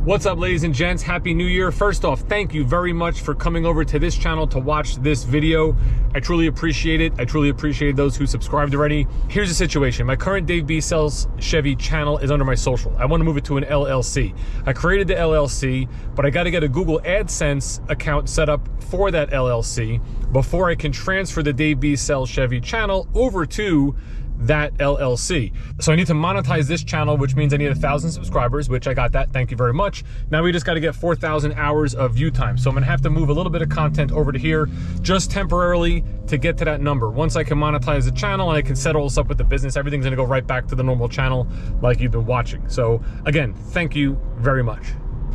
What's up, ladies and gents? Happy New Year. First off, thank you very much for coming over to this channel to watch this video. I truly appreciate it. I truly appreciate those who subscribed already. Here's the situation. My current Dave B Sells Chevy channel is under my social. I want to move it to an LLC. I created the LLC, but I got to get a Google AdSense account set up for that LLC before I can transfer the Dave B Sells Chevy channel over to that LLC. So I need to monetize this channel, which means I need 1,000 subscribers, which I got that. Thank you very much. Now we just got to get 4,000 hours of view time. So I'm gonna have to move a little bit of content over to here just temporarily to get to that number. Once I can monetize the channel and I can settle this up with the business, everything's gonna go right back to the normal channel like you've been watching. So again, thank you very much.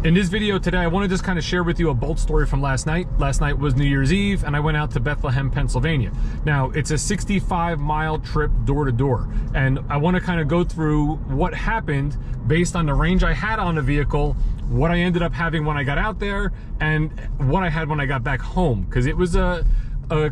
In this video today, I want to just kind of share with you a Bolt story from last night. Last night was New Year's Eve, and I went out to Bethlehem, Pennsylvania. Now, it's a 65-mile trip door to door, and I want to kind of go through what happened based on the range I had on the vehicle, what I ended up having when I got out there, and what I had when I got back home, because it was a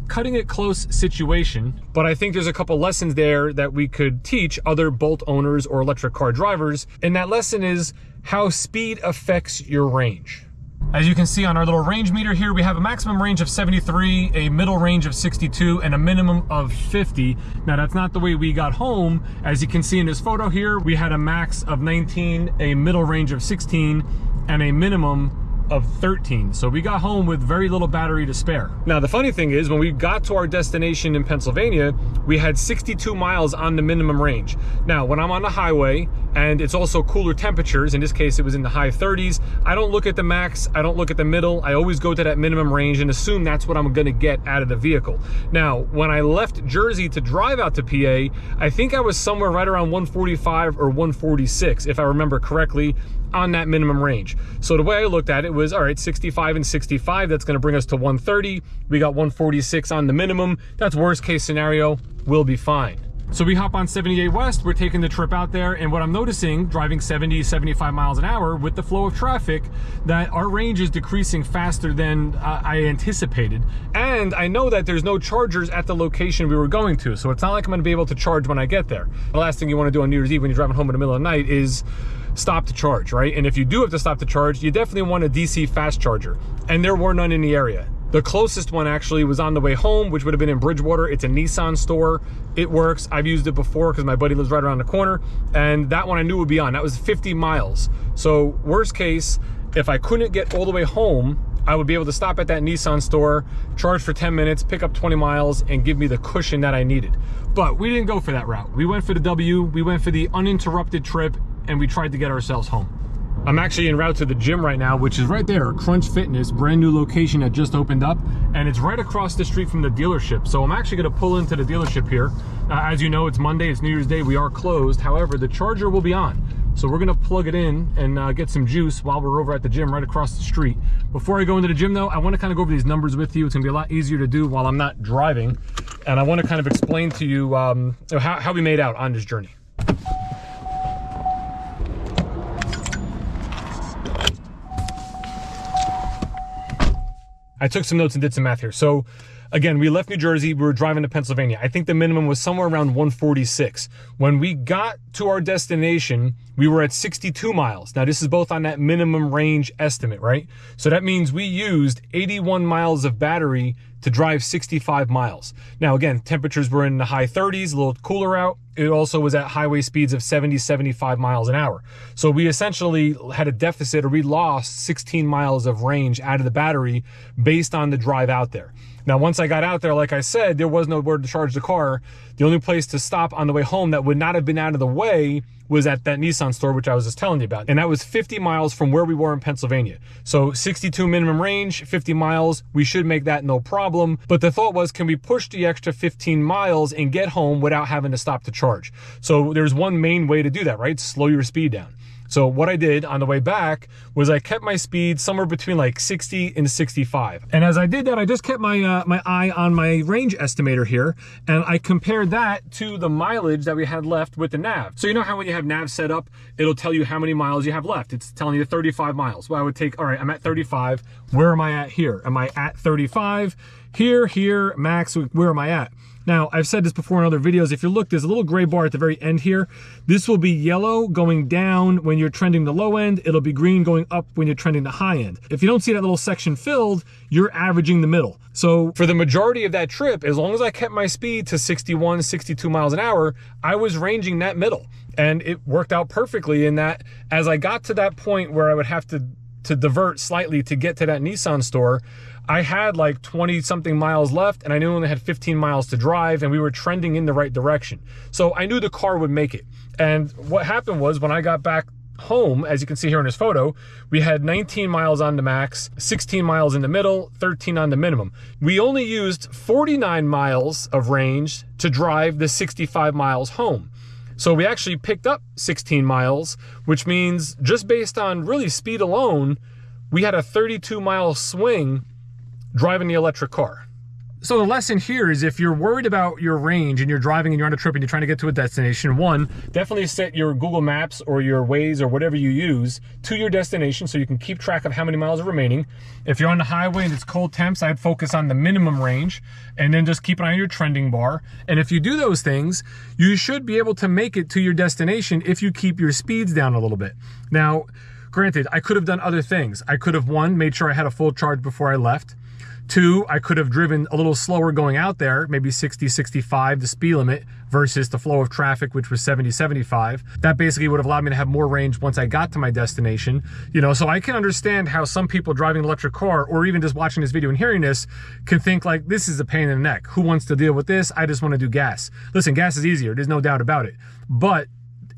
cutting it close situation, but I think there's a couple lessons there that we could teach other Bolt owners or electric car drivers, and that lesson is how speed affects your range. As you can see on our little range meter here, we have a maximum range of 73, a middle range of 62, and a minimum of 50. Now that's not the way we got home. As you can see in this photo here, we had a max of 19, a middle range of 16, and a minimum of 13. So we got home with very little battery to spare. Now the funny thing is, when we got to our destination in Pennsylvania, we had 62 miles on the minimum range. Now when I'm on the highway and it's also cooler temperatures, in this case it was in the high 30s, I don't look at the max, I don't look at the middle, I always go to that minimum range and assume that's what I'm gonna get out of the vehicle. Now when I left Jersey to drive out to PA, I think I was somewhere right around 145 or 146 if I remember correctly, on that minimum range. So the way I looked at it was, all right, 65 and 65, that's gonna bring us to 130. We got 146 on the minimum. That's worst case scenario, we'll be fine. So we hop on 78 West, we're taking the trip out there, and what I'm noticing, driving 70, 75 miles an hour with the flow of traffic, that our range is decreasing faster than I anticipated. And I know that there's no chargers at the location we were going to, so it's not like I'm gonna be able to charge when I get there. The last thing you wanna do on New Year's Eve when you're driving home in the middle of the night is stop to charge, right? And if you do have to stop to charge, you definitely want a DC fast charger. And there were none in the area. The closest one actually was on the way home, which would have been in Bridgewater. It's a Nissan store. It works. I've used it before because my buddy lives right around the corner. And that one I knew would be on. That was 50 miles. So worst case, if I couldn't get all the way home, I would be able to stop at that Nissan store, charge for 10 minutes, pick up 20 miles, and give me the cushion that I needed. But we didn't go for that route. We went for the W. We went for the uninterrupted trip, and we tried to get ourselves home. I'm actually en route to the gym right now, which is right there, Crunch Fitness, brand new location that just opened up, and it's right across the street from the dealership. So I'm actually gonna pull into the dealership here. As you know, it's Monday, it's New Year's Day, we are closed. However, the charger will be on. So we're gonna plug it in and get some juice while we're over at the gym right across the street. Before I go into the gym though, I wanna kind of go over these numbers with you. It's gonna be a lot easier to do while I'm not driving. And I wanna kind of explain to you how we made out on this journey. I took some notes and did some math here. So again, we left New Jersey, we were driving to Pennsylvania. I think the minimum was somewhere around 146. When we got to our destination, we were at 62 miles. Now this is both on that minimum range estimate, right? So that means we used 81 miles of battery to drive 65 miles. Now again, temperatures were in the high 30s, a little cooler out. It also was at highway speeds of 70, 75 miles an hour. So we essentially had a deficit, or we lost 16 miles of range out of the battery based on the drive out there. Now, once I got out there, like I said, there was nowhere to charge the car. The only place to stop on the way home that would not have been out of the way was at that Nissan store, which I was just telling you about. And that was 50 miles from where we were in Pennsylvania. So 62 minimum range, 50 miles, we should make that no problem. But the thought was, can we push the extra 15 miles and get home without having to stop to charge? So there's one main way to do that, right? Slow your speed down. So what I did on the way back was I kept my speed somewhere between like 60 and 65. And as I did that, I just kept my my eye on my range estimator here, and I compared that to the mileage that we had left with the nav. So you know how when you have nav set up, it'll tell you how many miles you have left. It's telling you 35 miles. Well, I would take, all right, I'm at 35. Where am I at here? Am I at 35? Here, max, where am I at? Now, I've said this before in other videos, if you look, there's a little gray bar at the very end here. This will be yellow going down when you're trending the low end. It'll be green going up when you're trending the high end. If you don't see that little section filled, you're averaging the middle. So for the majority of that trip, as long as I kept my speed to 61, 62 miles an hour, I was ranging that middle. And it worked out perfectly in that as I got to that point where I would have to divert slightly to get to that Nissan store, I had like 20 something miles left and I knew I only had 15 miles to drive and we were trending in the right direction. So I knew the car would make it. And what happened was when I got back home, as you can see here in this photo, we had 19 miles on the max, 16 miles in the middle, 13 on the minimum. We only used 49 miles of range to drive the 65 miles home. So we actually picked up 16 miles, which means just based on really speed alone, we had a 32-mile swing driving the electric car. So the lesson here is if you're worried about your range and you're driving and you're on a trip and you're trying to get to a destination, one, definitely set your Google Maps or your Waze or whatever you use to your destination so you can keep track of how many miles are remaining. If you're on the highway and it's cold temps, I'd focus on the minimum range and then just keep an eye on your trending bar. And if you do those things, you should be able to make it to your destination if you keep your speeds down a little bit. Now, granted, I could have done other things. I could have, one, made sure I had a full charge before I left. Two, I could have driven a little slower going out there, maybe 60, 65, the speed limit versus the flow of traffic, which was 70, 75. That basically would have allowed me to have more range once I got to my destination. You know, so I can understand how some people driving an electric car or even just watching this video and hearing this can think like, this is a pain in the neck. Who wants to deal with this? I just want to do gas. Listen, gas is easier. There's no doubt about it. But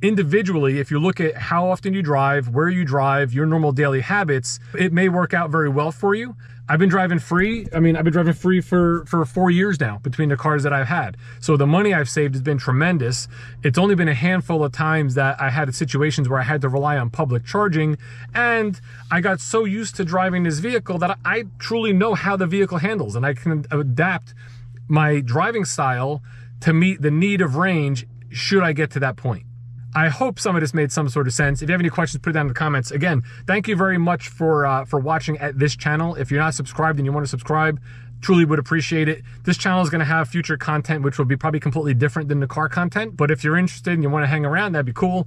individually, if you look at how often you drive, where you drive, your normal daily habits, it may work out very well for you. I've been driving free. I mean, I've been driving free for 4 years now between the cars that I've had. So the money I've saved has been tremendous. It's only been a handful of times that I had situations where I had to rely on public charging. And I got so used to driving this vehicle that I truly know how the vehicle handles and I can adapt my driving style to meet the need of range should I get to that point. I hope some of this made some sort of sense. If you have any questions, put it down in the comments. Again, thank you very much for watching at this channel. If you're not subscribed and you want to subscribe, truly would appreciate it. This channel is going to have future content, which will be probably completely different than the car content. But if you're interested and you want to hang around, that'd be cool.